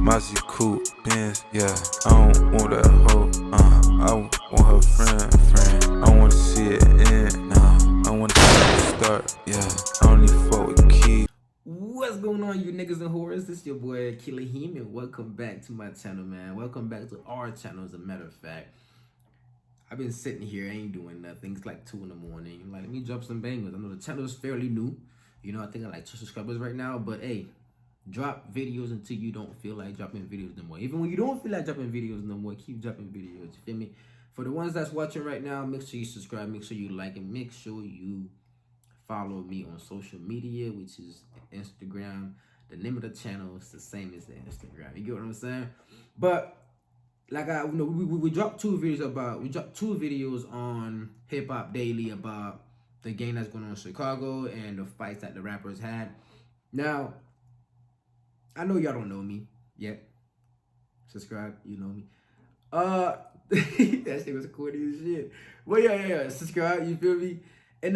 Mousy cool Benz, yeah. I don't want that hoe, I want her friend. I wanna see it end, I wanna see it start, yeah. I don't need fuck with keys. What's going on, you niggas and whores? This your boy Killer Him, and welcome back to my channel, man. Welcome back to our channel, as a matter of fact. I've been sitting here, ain't doing nothing. It's like 2 in the morning. Like, let me drop some bangers. I know the channel is fairly new. You know, I think I like 2 subscribers right now, but hey, drop videos until you don't feel like dropping videos no more. Even when you don't feel like dropping videos no more, keep dropping videos. You feel me? For the ones that's watching right now, make sure you subscribe, make sure you like, and make sure you follow me on social media, which is Instagram. The name of the channel is the same as the Instagram. You get what I'm saying? But like we dropped 2 videos on Hip Hop Daily about the game that's going on in Chicago and the fights that the rappers had. Now, I know y'all don't know me yet. Subscribe, you know me. That shit was corny as shit. Well, yeah. Subscribe, you feel me? And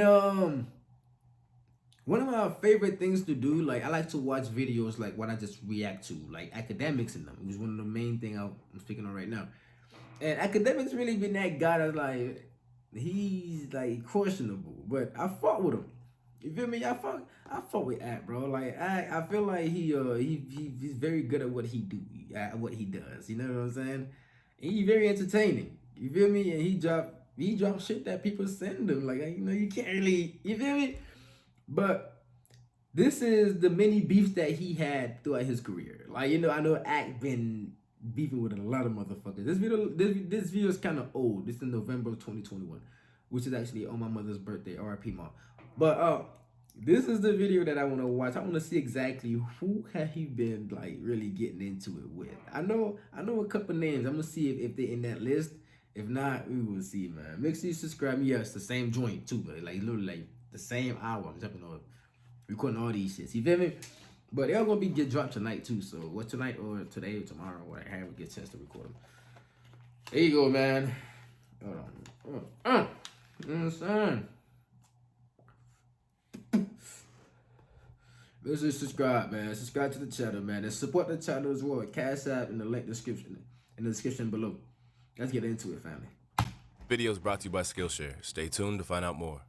one of my favorite things to do, like, I like to watch videos like what I just react to, like Akademiks in them. It was one of the main things I'm speaking on right now. And Akademiks really been that guy that's like, he's like questionable, but I fought with him. You feel me? I fought with Ak, bro. Like, I feel like he's very good at what he does. You know what I'm saying? And he's very entertaining. You feel me? And he drop shit that people send him. Like, you know, you can't really, you feel me? But this is the many beefs that he had throughout his career. Like, you know, I know Ak been beefing with a lot of motherfuckers. This video is kind of old. It's in November of 2021, which is actually on my mother's birthday, R.I.P. Mom. But this is the video that I want to watch. I want to see exactly who have he been like really getting into it with. I know a couple names. I'm gonna see if they're in that list. If not, we will see, man. Make sure you subscribe. Yeah, it's the same joint too, but like literally like the same hour. I'm jumping on recording all these shits. You feel me? But they're gonna get dropped tonight too. So what, tonight or today or tomorrow, whatever, we get a chance to record them. There you go, man. Hold on. You know what I'm saying? Make sure you subscribe, man. Subscribe to the channel, man. And support the channel as well. Cash App in the link description, in the description below. Let's get into it, family. Video is brought to you by Skillshare. Stay tuned to find out more.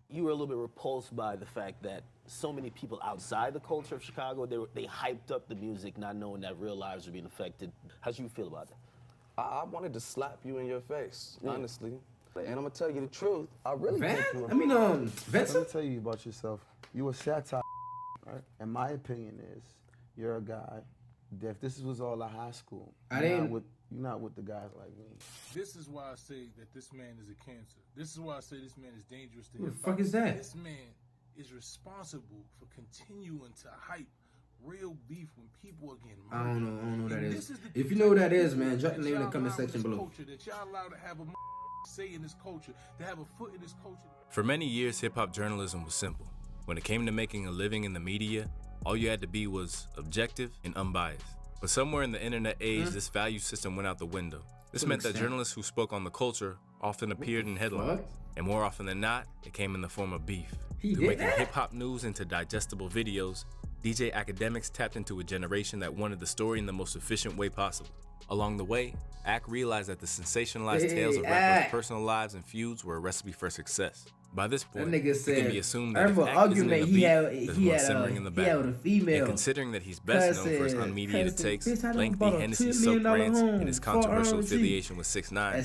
You were a little bit repulsed by the fact that so many people outside the culture of Chicago, they hyped up the music, not knowing that real lives were being affected. How do you feel about that? I wanted to slap you in your face, honestly. And I'm gonna tell you the truth. I really think you were. Vincent? Let me tell you about yourself. You a satire, right? And my opinion is, you're a guy that if this was all a high school, you're not with the guys like me. This is why I say that this man is a cancer. This is why I say this man is dangerous to hip hop. What the fuck is that? This man is responsible for continuing to hype real beef when people are getting murdered. I don't know what that is. If you know what that is, man, drop the name in the comment section below. That y'all allowed to have a say in this culture, to have a foot in this culture. For many years, hip-hop journalism was simple. When it came to making a living in the media, all you had to be was objective and unbiased. But somewhere in the internet age, this value system went out the window. This meant that journalists who spoke on the culture often appeared in headlines. And more often than not, it came in the form of beef. Through making hip-hop news into digestible videos, DJ Akademiks tapped into a generation that wanted the story in the most efficient way possible. Along the way, Ak realized that the sensationalized tales of rappers' personal lives and feuds were a recipe for success. By this point, it can be assumed that if Ak isn't in the beef, there's one simmering in the background. And considering that he's best known for his unmediated takes, lengthy Hennessy-soaked rants, and his controversial affiliation with 6ix9ine,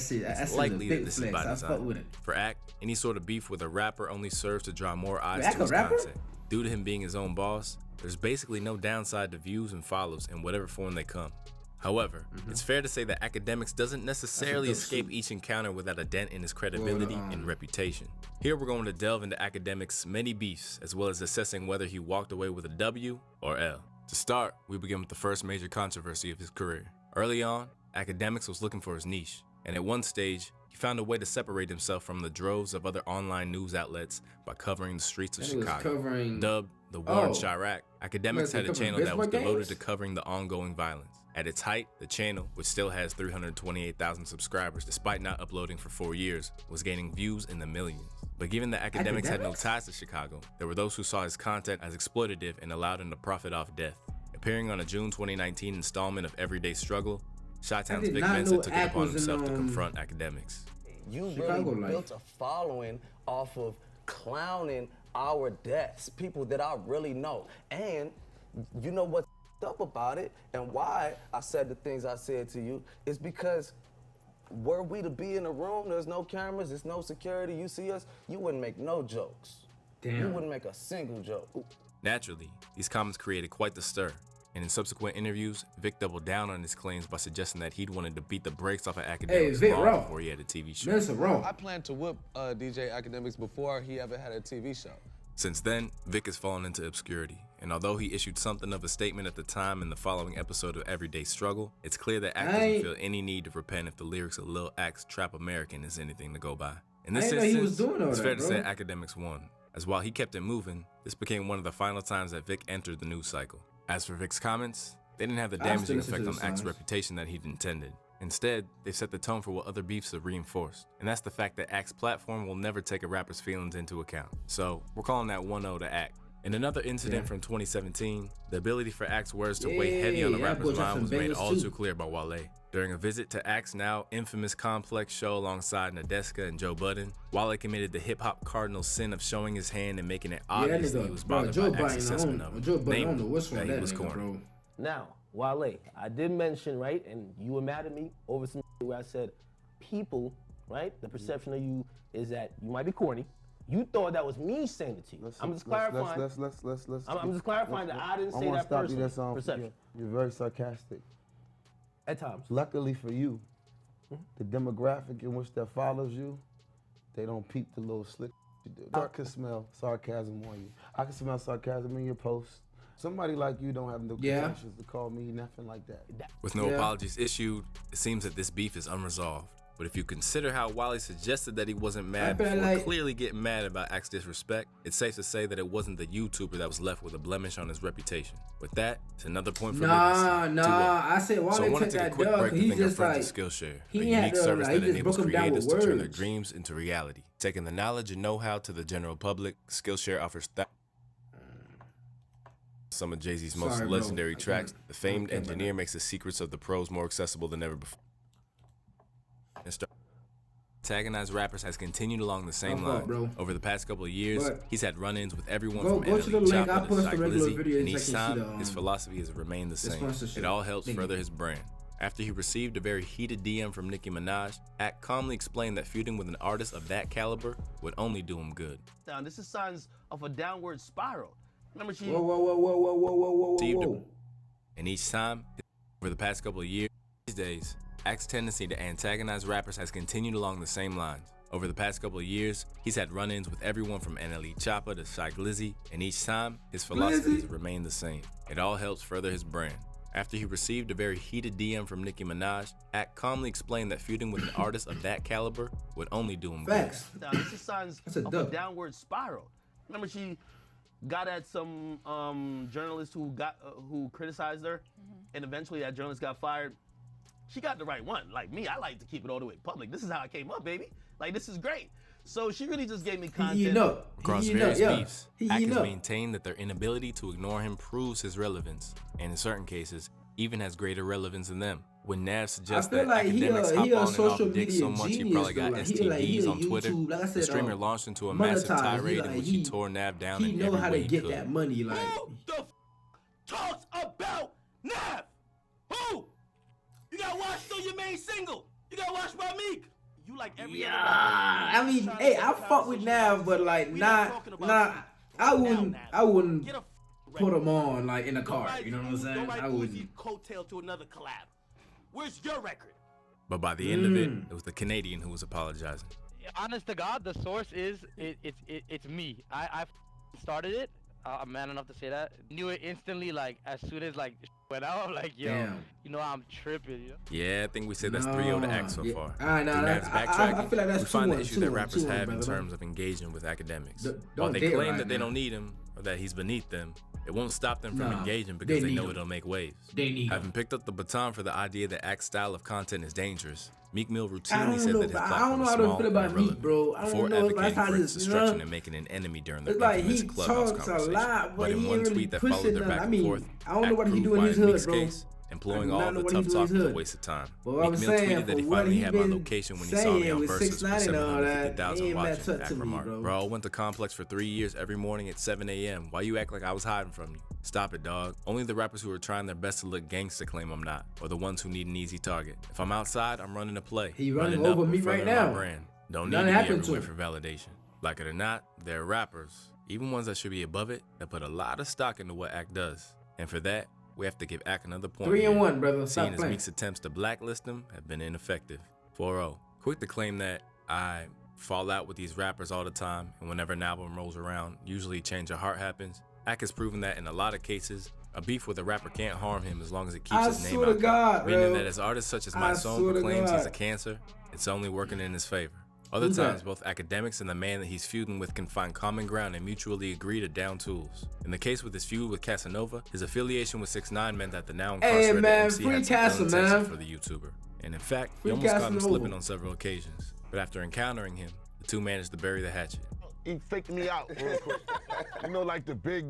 it's likely that this is by design. For Ak, any sort of beef with a rapper only serves to draw more eyes to his content. Due to him being his own boss, there's basically no downside to views and follows in whatever form they come. However, it's fair to say that Akademiks doesn't necessarily escape each encounter without a dent in his credibility and reputation. Here we're going to delve into Akademiks' many beefs, as well as assessing whether he walked away with a W or L. To start, we begin with the first major controversy of his career. Early on, Akademiks was looking for his niche, and at one stage, he found a way to separate himself from the droves of other online news outlets by covering the streets of Chicago. Dubbed the War in Chirac, Akademiks had a channel that was devoted to covering the ongoing violence. At its height, the channel, which still has 328,000 subscribers despite not uploading for 4 years, was gaining views in the millions. But given that Akademiks had no ties to Chicago, there were those who saw his content as exploitative and allowed him to profit off death. Appearing on a June 2019 installment of Everyday Struggle, Chi-Town's Vic not Mensa know took it Ak upon was in, himself to confront Akademiks. You Chicago really life. built a following off of clowning our deaths, people that I really know. And you know what's up about it and why I said the things I said to you is because were we to be in a room, there's no cameras, there's no security, you see us, you wouldn't make no jokes. Damn. You wouldn't make a single joke. Naturally, these comments created quite the stir, and in subsequent interviews, Vic doubled down on his claims by suggesting that he'd wanted to beat the brakes off of Akademiks Vic long raw. before he had a TV show. That's wrong. I planned to whip DJ Akademiks before he ever had a TV show. Since then, Vic has fallen into obscurity, and although he issued something of a statement at the time in the following episode of Everyday Struggle, it's clear that Ak doesn't feel any need to repent if the lyrics of Lil Ak's Trap American is anything to go by. In this I didn't know he was instance, doing all it's that, fair to say bro. Akademiks won, as while he kept it moving, this became one of the final times that Vic entered the news cycle. As for Vic's comments, they didn't have the damaging listen to effect on the Ak's songs. reputation that he'd intended. Instead, they set the tone for what other beefs have reinforced, and that's the fact that Ak's platform will never take a rapper's feelings into account. So, we're calling that 1-0 to Ak. In another incident from 2017, the ability for Ak's words to weigh heavy on the Yeah, rapper's boy, mind was some made bangers all too. too clear by Wale. During a visit to Ak's now infamous Complex show alongside Nadeska and Joe Budden, Wale committed the hip-hop cardinal sin of showing his hand and making it obvious that he was bothered Joe by Ak's Budden, assessment I of don't- Joe him, Budden, I don't know namely what's wrong that with he was that nigga, corny. bro. Now, Wale, I did mention, right, and you were mad at me over some where I said, people, right, the perception of you is that you might be corny. You thought that was me saying it to you. I'm just clarifying. Let's. I'm just clarifying that I didn't say wanna that stop you personally. there, son. Perception. You're very sarcastic. At times. Luckily for you, the demographic in which that follows you, they don't peep the little slick you do. I can smell sarcasm on you. I can smell sarcasm in your posts. Somebody like you don't have no connections to call me nothing like that. With no apologies issued, it seems that this beef is unresolved. But if you consider how Wale suggested that he wasn't mad feel before like- clearly getting mad about Ak's disrespect, it's safe to say that it wasn't the YouTuber that was left with a blemish on his reputation. With that, it's another point for Nah, Livingston. 2-0. I said Wale So I want to took take a that quick dub, break to he thank our just friends like, at Skillshare, he a had unique to, service like, he that just enables broke 'em down creators with to turn their words. dreams into reality. Taking the knowledge and know-how to the general public, Skillshare offers some of Jay-Z's most Sorry, bro. legendary I tracks. can't- The famed I can't engineer let makes the secrets of the pros more accessible than ever before. Antagonized rappers has continued along the same My fault, line. bro. Over the past couple of years, But- he's had run-ins with everyone Go from to the NLE link. I Choppa to post the regular Lizzy, videos and so each you can see time, the, his philosophy has remained the same. sponsorship It all helps thingy. further his brand. After he received a very heated DM from Nicki Minaj, Ak calmly explained that feuding with an artist of that caliber would only do him good. Down. This is signs of a downward spiral. Remember, she. Whoa. And each time, over the past couple of years, these days, Ak's tendency to antagonize rappers has continued along the same lines. Over the past couple of years, he's had run-ins with everyone from NLE Choppa to Shy Glizzy, and each time, his philosophy has remained the same. It all helps further his brand. After he received a very heated DM from Nicki Minaj, Ak calmly explained that feuding with an artist of that caliber would only do him Facts. Down. This is signs That's a of a dub. downward spiral. Remember, she got at some journalist who criticized her, and eventually that journalist got fired. She got the right one. Like me, I like to keep it all the way public. This is how I came up, baby. Like, this is great. So she really just gave me content. Across various beefs, Ak has maintained that their inability to ignore him proves his relevance, and in certain cases, even has greater relevance than them. When Nav suggests I feel that like he Akademiks a hop on and social off dick media so much he genius, probably though. got Like, STDs he on a Twitter, YouTube, like I the said, streamer launched into a massive monetized. tirade He in which he tore Nav down He in know every how way to he get could. that money, like. Who the talks about Nav? Who? You got watched on your main single. You got watched by Meek. You like every other I mean, hey, I fuck with Nav, but like, I wouldn't put him on like in a car. You know what I'm saying? I wouldn't. Coattail to another collab. Where's your record? But by the end of it was the Canadian who was apologizing. Honest to God, the source is it's me. I started it. I'm man enough to say that. Knew it instantly, like as soon as like went out. I'm like, yo, Damn. you know I'm tripping. You know? Yeah, I think we said that's 3-0 to Ak so far. Alright, Through Nav's backtracking, I feel like that's we find the 2-1, issues that 2-1, rappers 2-1, have in brother. terms of engaging with Akademiks. Don't While they dare claim right that they now. don't need him or that he's beneath them, it won't stop them from Nah, engaging they because they need know 'em. it'll make waves. They need 'em. Having picked up the baton for the idea that Act's style of content is dangerous, Meek Mill I routinely don't said know, that his but I platform don't know was how to small feel and about Meek, irrelevant, bro. I before don't know. advocating That's for how its this, destruction and making an enemy during their it's like infamous he Clubhouse talks a conversation. lot, but in he one ain't really tweet that followed pushing their none. back I and mean, forth, I don't know Act what he proved do in why his in Meek's hood, bro. case, employing I do all not know the what he tough do in his talk was a hood. waste of time. But Meek I'm Mill saying, tweeted that for he what finally he had my been location when he saw me saying on with Versus with 6ix9ine and all that, 750,000 ain't watching. match up Act to me, remarked, bro. bro, I went to Complex for 3 years every morning at 7 a.m. Why you act like I was hiding from you? Stop it, dog. Only the rappers who are trying their best to look gangsta claim I'm not, or the ones who need an easy target. If I'm outside, I'm running a play. He running up over or me right furthering my now. brand. Don't need Nothing to be happened to everywhere him. for validation. Like it or not, they're rappers, even ones that should be above it, that put a lot of stock into what Act does. And for that, we have to give Act another point. 3 and here. 1, brother. Stop Seeing as playing. Meek's attempts to blacklist him have been ineffective. 4-0. Quick to claim that I fall out with these rappers all the time, and whenever an album rolls around, usually a change of heart happens. Act has proven that in a lot of cases, a beef with a rapper can't harm him as long as it keeps I his name swear to out there. God, Meaning bro. that as artists such as I My Song swear to proclaims he's God. a cancer, it's only working in his favor. Other Who's times, that? both Akademiks and the man that he's feuding with can find common ground and mutually agree to down tools. In the case with his feud with Casanova, his affiliation with 6ix9ine meant that the now incarcerated man, MC free had some ill Casa, intentions man. for the YouTuber. And in fact, he Free almost caught him Casanova. slipping on several occasions. But after encountering him, the two managed to bury the hatchet. He faked me out real quick. You know, like the big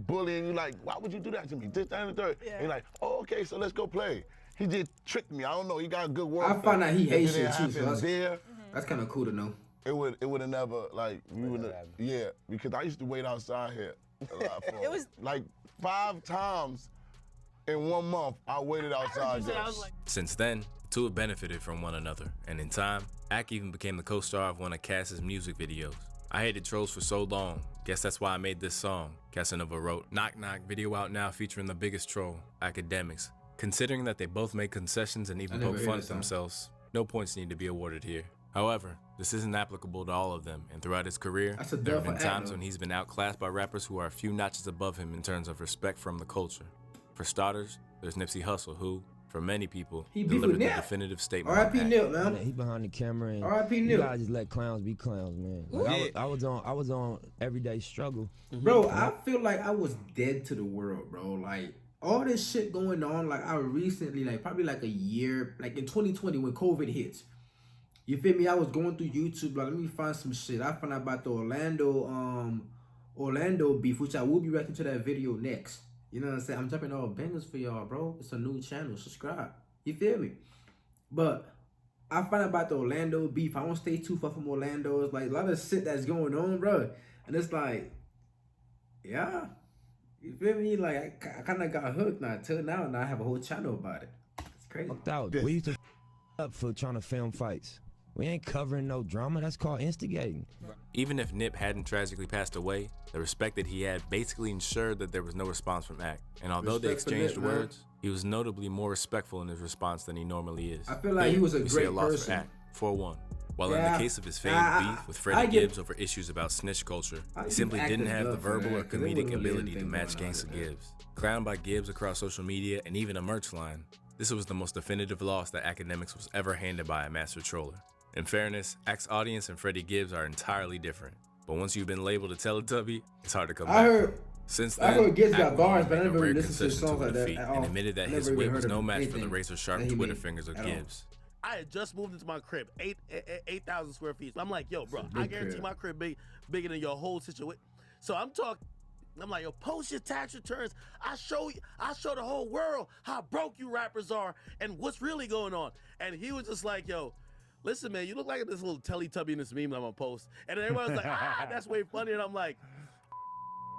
bully, and you like, why would you do that to me? This, that, and the third. Yeah. And you're like, oh, okay, so let's go play. He just tricked me. I don't know. He got a good word. I found out he hates you you too, so there. that's kind of cool to know. It would have never like we would yeah, because I used to wait outside here a lot for It was- like 5 times in 1 month. I waited outside there. Since then, the two have benefited from one another, and in time, Ack even became the co-star of one of Cass's music videos. I hated trolls for so long, guess that's why I made this song, Casanova wrote. Knock Knock, video out now featuring the biggest troll, Akademiks. Considering that they both made concessions and even I never poked heard fun this at song. themselves, no points need to be awarded here. However, this isn't applicable to all of them, and throughout his career, That's a there have dub been for Ack, times though. when he's been outclassed by rappers who are a few notches above him in terms of respect from the culture. For starters, there's Nipsey Hussle, who, for many people, He beef with delivered the Nip. definitive statement on R.I.P. Ack. Nip, man. He behind the camera and R.I.P. you Nip. gotta just let clowns be clowns, man. Like, I was on Everyday Struggle. Bro, I feel like I was dead to the world, bro. Like, all this shit going on, like, I recently, like, probably like a year, like in 2020 when COVID hits. You feel me? I was going through YouTube, like, let me find some shit. I found out about the Orlando beef, which I will be reacting to that video next. You know what I'm saying? I'm dropping all bangers for y'all, bro. It's a new channel. Subscribe. You feel me? But I found out about the Orlando beef. I won't stay too far from Orlando. It's like a lot of shit that's going on, bro. And it's like, yeah. You feel me? Like, I kind of got hooked now. Till now, and I have a whole channel about it. It's crazy. Fucked out. We used to up for trying to film fights. We ain't covering no drama. That's called instigating. Even if Nip hadn't tragically passed away, the respect that he had basically ensured that there was no response from Ack. And although they Respect for exchanged Nip, man. words, he was notably more respectful in his response than he normally is. I feel like he was a We see great loss person. for Ack, 4-1. While in Yeah. the case of his famed beef with I Freddie give- Gibbs over issues about snitch culture, I he give simply Ack didn't the have the love for verbal that, or 'cause there comedic wasn't really ability to anything match going on Gangsta with that. Gibbs. Crowned by Gibbs across social media and even a merch line, this was the most definitive loss that Akademiks was ever handed by a master troller. In fairness, Ack's audience and Freddie Gibbs are entirely different. But once you've been labeled a Teletubby, it's hard to come I back heard- from. Since I then, heard Gibbs got Ack bars, but I made a never rare listened to his concession songs to a like that defeat at and all. admitted that Never his even wit heard was of no match for the anything razor-sharp that he Twitter made fingers of at all. Gibbs. I had just moved into my crib, 8,000 square feet. So I'm like, yo, bro, It's a big I guarantee crib. my crib bigger than your whole situation. So I'm like, yo, post your tax returns. I show the whole world how broke you rappers are and what's really going on. And he was just like, yo, listen, man, you look like this little Teletubby in this meme that I'm gonna post. And then everyone was like, that's way funny. And I'm like,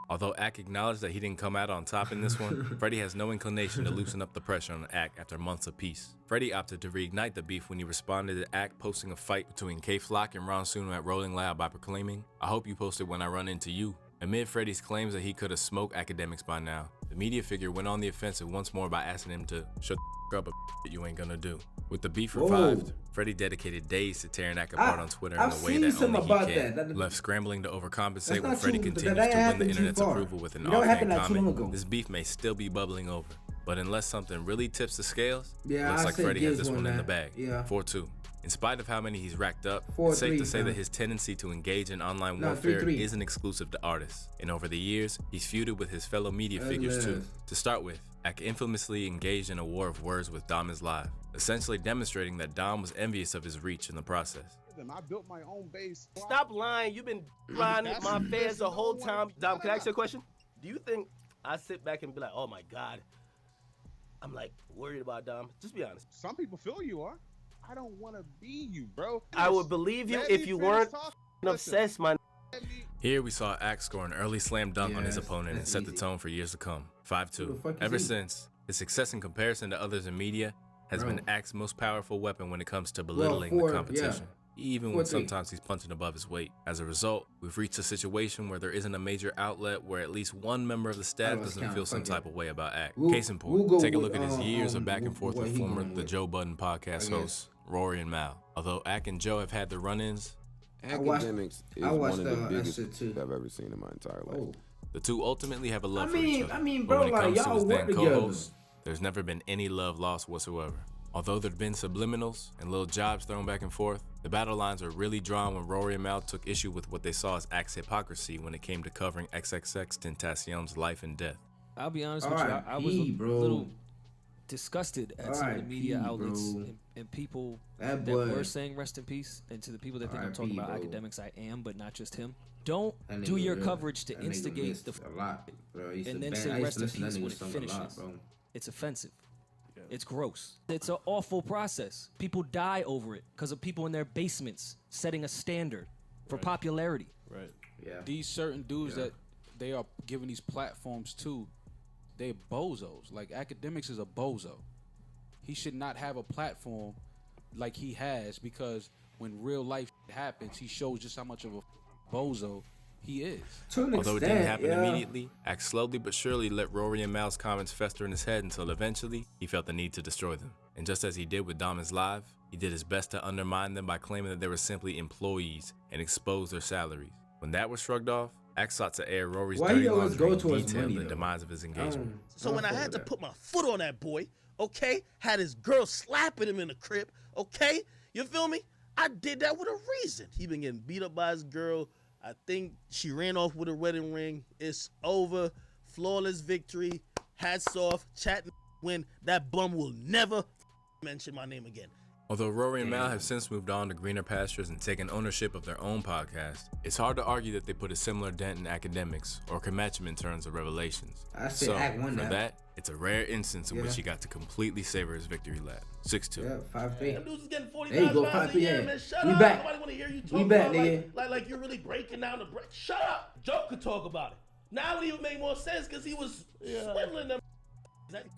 Although Ack acknowledged that he didn't come out on top in this one, Freddie has no inclination to loosen up the pressure on Ack after months of peace. Freddie opted to reignite the beef when he responded to Ack posting a fight between K-Flock and Ron Suno at Rolling Loud by proclaiming, "I hope you posted when I run into you." Amid Freddie's claims that he could have smoked Akademiks by now, the media figure went on the offensive once more by asking him to shut the up that you ain't gonna do. With the beef revived, Freddie dedicated days to tearing Ack apart on Twitter in I've a way seen that something only he about can. that. Left scrambling to overcompensate That's when not Freddie too- continues that to win the happened too internet's far. approval with an You know, it offhand happened not too long comment. ago. This beef may still be bubbling over. But unless something really tips the scales, Yeah, looks I like say Freddie has Gibbs this won one in the that. bag. Yeah. 4-2. In spite of how many he's racked up, 4-3, it's safe to say fam. that his tendency to engage in online No, warfare 3-3. isn't exclusive to artists. And over the years, he's feuded with his fellow media That's figures too. live. To start with, Ak infamously engaged in a war of words with Dom is Live, essentially demonstrating that Dom was envious of his reach in the process. I built my own base. Stop lying. You've been lying with my fans the whole time. Dom, can I ask you a question? Do you think I sit back and be like, oh my God, I'm like worried about Dom? Just be honest. Some people feel you are. I don't want to be you, bro. I would believe you if you weren't obsessed, my. Here we saw Ak score an early slam dunk on his Yes, opponent and that's set the easy. tone for years to come. Who 5-2. the fuck is Ever he? since, his success in comparison to others in media has Bro. been Ak's most powerful weapon when it comes to belittling four, the competition. Even when 4-3. sometimes he's punching above his weight. As a result, we've reached a situation where there isn't a major outlet where at least one member of the staff lost doesn't count, feel some fuck it. type of way about Ak. We'll- Case in we'll point, go take a with, look at his years of back and forth what with he former going The with. Joe Budden podcast I hosts, Rory and Mal. Although Ak and Joe have had their run-ins, Akademiks is I one watched of the that biggest shit too. I've ever seen in my entire life. Oh. the two ultimately have a love for mean- each other. I mean, But bro, when it like, comes to y'all his work then together. co-hosts, there's never been any love lost whatsoever. Although there've been subliminals and little jobs thrown back and forth, the battle lines were really drawn when Rory and Mal took issue with what they saw as Ak's hypocrisy when it came to covering XXX Tentacion's life and death. I'll be honest with you, I was a R.I.P., bro. little disgusted at some of the media R.I.P., outlets bro. and people That that boy. were saying rest in peace, and to the people that think I'm talking R.I.P., about bro. academics, I am, but not just him. Don't That do nigga your real. coverage to That nigga instigate missed the a lot, bro. I used and to then bang- say I used rest to in listen to peace that when nigga it song a finishes. lot, bro. It's offensive. It's gross. It's an awful process. People die over it because of people in their basements setting a standard for popularity. Right. Yeah. These certain dudes that they are giving these platforms to, they bozos. Like Akademiks is a bozo. He should not have a platform like he has, because when real life happens, he shows just how much of a bozo he is. To an Although it extent, didn't happen yeah. immediately, Ak slowly but surely let Rory and Mal's comments fester in his head until eventually he felt the need to destroy them. And just as he did with Dom is Live, he did his best to undermine them by claiming that they were simply employees and expose their salaries. When that was shrugged off, Ak sought to air Rory's Why dirty he always laundry go and towards detail money, the though? demise of his engagement. So when I had to put my foot on that boy, okay, had his girl slapping him in the crib, okay, you feel me? I did that with a reason. He been getting beat up by his girl. I think she ran off with a wedding ring. It's over. Flawless victory. Hats off. Chat win. That bum will never mention my name again. Although Rory and Mal have since moved on to greener pastures and taken ownership of their own podcast, it's hard to argue that they put a similar dent in Akademiks or can match him in terms of revelations. I say So, Ak won for that. that, it's a rare instance in Yeah. which he got to completely savor his victory lap. 6-2. Yeah, 5-3. Them dudes is getting There you go, 40,000 pounds a 5-3. year, Yeah. man. Shut We up. back. Nobody want to hear you talk We back, about nigga. like you're really breaking down the break. Shut up. Joe could talk about it. Now it even made more sense because he was swindling them.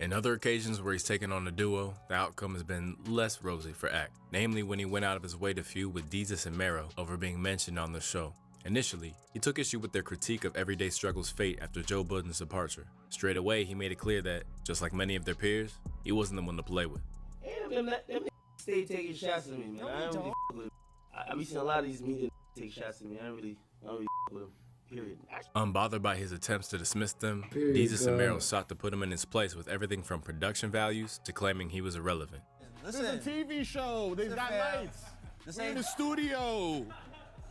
In other occasions where he's taken on a duo, the outcome has been less rosy for Ak, namely when he went out of his way to feud with Deezus and Mero over being mentioned on the show. Initially, he took issue with their critique of Everyday Struggle's fate after Joe Budden's departure. Straight away, he made it clear that, just like many of their peers, he wasn't the one to play with. And them stay taking shots at me, man. I don't really with them. I be seeing a lot of these media take shots at me. I don't really with them. Period. Unbothered by his attempts to dismiss them, Period, Deezus and Mero God. sought to put him in his place with everything from production values to claiming he was irrelevant. This is a TV show. They got lights. This We're in ain't the studio.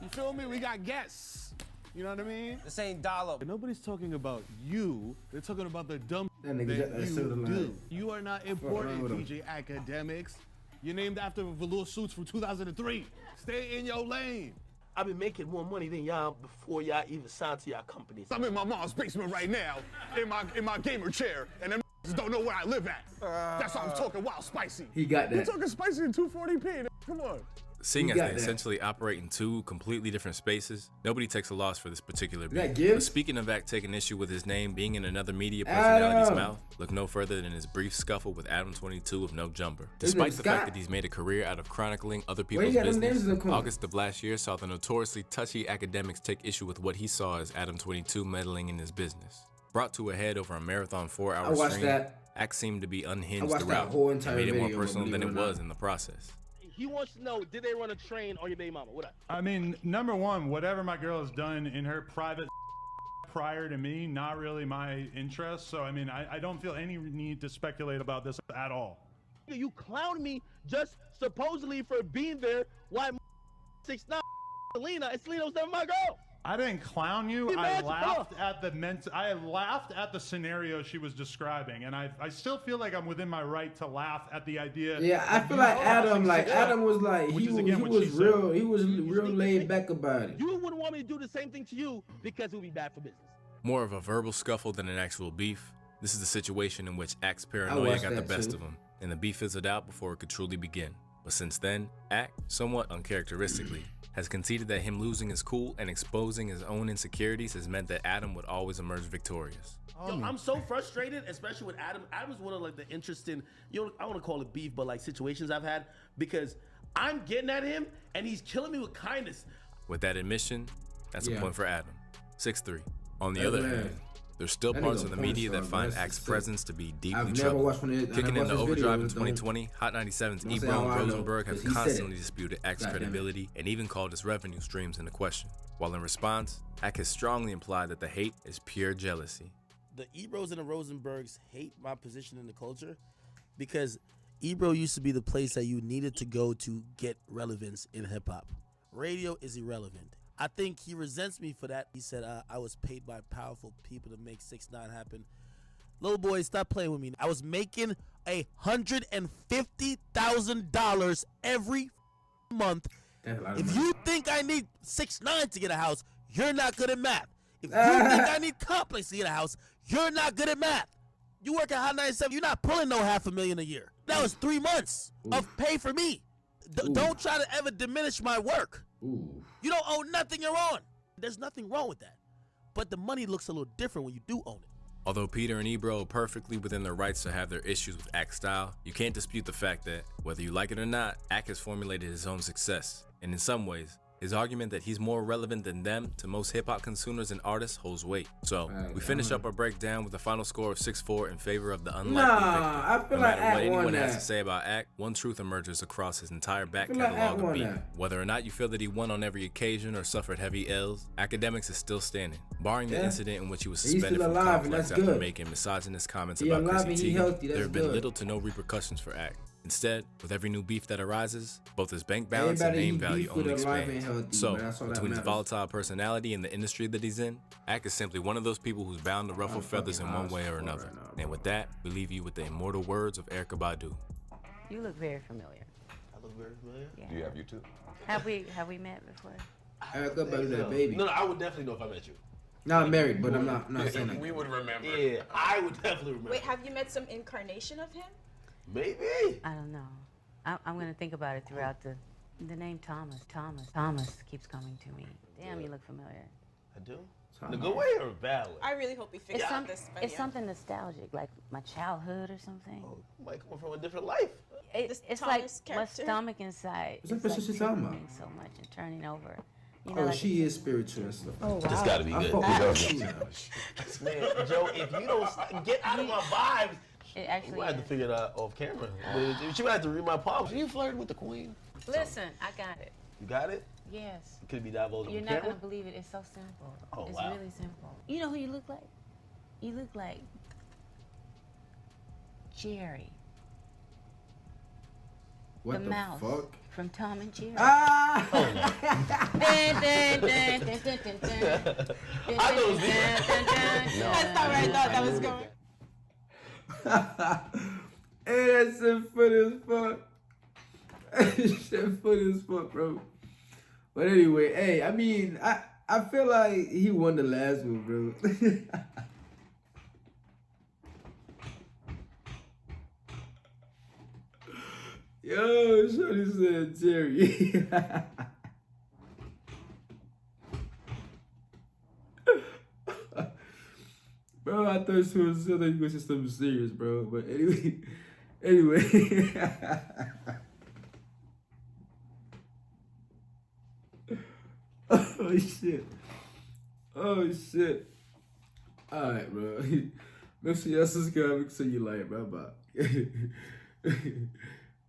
You feel me? We got guests. You know what I mean? This ain't dollar. Nobody's talking about you. They're talking about the dumb That nigga that got that you soda line. do. You are not important, with him? DJ Akademiks. You're named after velour suits from 2003. Stay in your lane. I've been making more money than y'all before y'all even signed to y'all companies. I'm in my mom's basement right now, in my gamer chair, and them don't know where I live at. That's why I'm talking wild spicy. He got You're that. talking spicy in 240p. Come on. Seeing You as got they that. essentially operate in two completely different spaces, nobody takes a loss for this particular That beat. Gibbs? But speaking of Ak taking issue with his name being in another media personality's Adam. mouth, look no further than his brief scuffle with Adam 22 of No Jumper. His Despite name's the fact Scott. that he's made a career out of chronicling other Where you people's got them names business, in the corner? August of last year saw the notoriously touchy Akademiks take issue with what he saw as Adam 22 meddling in his business. Brought to a head over a marathon 4-hour I watched stream, that. Ak seemed to be I unhinged watched that throughout whole and entire made it more video, personal than believe it it or was not. in the process. He wants to know, did they run a train on your baby mama? What up? I mean, number one, whatever my girl has done in her private prior to me, not really my interest. So, I mean, I don't feel any need to speculate about this at all. You clown me just supposedly for being there. Why 6ix9ine Selena, and Selena was never my girl. I didn't clown you. You I mad, laughed at the scenario she was describing, and I still feel like I'm within my right to laugh at the idea. Yeah, I feel like Adam was like he was real laid back about it. You wouldn't want me to do the same thing to you because it would be bad for business. More of a verbal scuffle than an actual beef. This is the situation in which Ak's paranoia got the best of him, and the beef fizzled out before it could truly begin. But since then, Ak, somewhat uncharacteristically, has conceded that him losing his cool and exposing his own insecurities has meant that Adam would always emerge victorious. Yo, I'm so frustrated, especially with Adam. Adam's one of like the interesting, I want to call it beef, but like situations I've had because I'm getting at him and he's killing me with kindness. With that admission, that's a point for Adam. 6'3". On the other hand, there's still parts of the media that find Ak's presence to be deeply troubling. Kicking into overdrive in 2020, Hot 97's Ebro and Rosenberg have constantly disputed Ak's credibility and even called his revenue streams into question. While in response, Ak has strongly implied that the hate is pure jealousy. The Ebros and the Rosenbergs hate my position in the culture because Ebro used to be the place that you needed to go to get relevance in hip-hop. Radio is irrelevant. I think he resents me for that. He said I was paid by powerful people to make 6ix9ine happen. Little boy, stop playing with me. I was making $150,000 every month. If you think I need 6ix9ine to get a house, you're not good at math. If you think I need Complex to get a house, you're not good at math. You work at Hot 97, you're not pulling no $500,000 a year. That was 3 months of pay for me. Don't try to ever diminish my work. You don't own nothing you're on. There's nothing wrong with that. But the money looks a little different when you do own it. Although Peter and Ebro are perfectly within their rights to have their issues with Ak's style, you can't dispute the fact that, whether you like it or not, Ak has formulated his own success. And in some ways, his argument that he's more relevant than them to most hip-hop consumers and artists holds weight. So, we finish up our breakdown with a final score of 6-4 in favor of the unlikely victor. I feel no like matter what Ak anyone won has that. to say about Ak, one truth emerges across his entire back I feel like catalog Ak of won beef. that. Whether or not you feel that he won on every occasion or suffered heavy L's, Akademiks is still standing, barring the incident in which he was He's suspended still from alive, and Complex that's after good. making misogynist comments He about alive Chrissy and he Teigen. healthy, There that's have been good. little to no repercussions for Ak. Instead, with every new beef that arises, both his bank balance and Everybody name he value beef with only alive and expands. healthy, So, man. That's all that between his matters. volatile personality and the industry that he's in, Ak is simply one of those people who's bound to ruffle feathers in one way or another. And with that, we leave you with the immortal words of Erykah Badu. You look very familiar. I look very familiar? Yeah. Do you have YouTube? Have we met before? Erykah Badu, that baby. No, I would definitely know if I met you. No, I'm married, but I'm not saying that. We would remember. Yeah, I would definitely remember. Wait, have you met some incarnation of him? Maybe. I don't know. I'm gonna think about it throughout the name Thomas keeps coming to me. Damn, you look familiar. I do? In a good way or a bad way? I really hope he figures out this. It's something nostalgic, like my childhood or something. Oh, you might come from a different life. It's like Thomas my character? stomach inside. Is that It's what like she's talking about? tingling so much and turning over. You know, Oh, like she is spiritual and stuff. Oh, This gotta be I good. fuck with her. Man, Joe, if you don't get out of my vibes, it actually we have to figure that off camera. She might have to read my palms. You flirting with the queen? Listen, I got it. You got it? Yes. Could it be divulged You're on not camera? gonna believe it. It's so simple. Oh, It's wow. really simple. You know who you look like? You look like Jerry. What the mouse fuck? from Tom and Jerry. Ah! I know it's That's not where I thought that was going. Hey, that shit funny as fuck. That shit funny as fuck, bro. But anyway, hey, I mean, I feel like he won the last one, bro. Yo, Shorty said Jerry. Bro, I thought she was saying that you gonna say something serious, bro. But anyway. Oh shit. Oh shit. Alright, bro. Make sure y'all subscribe, make sure you like, bro. Bye.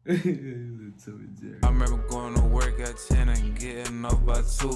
I remember going to work at 10 and getting off by 2.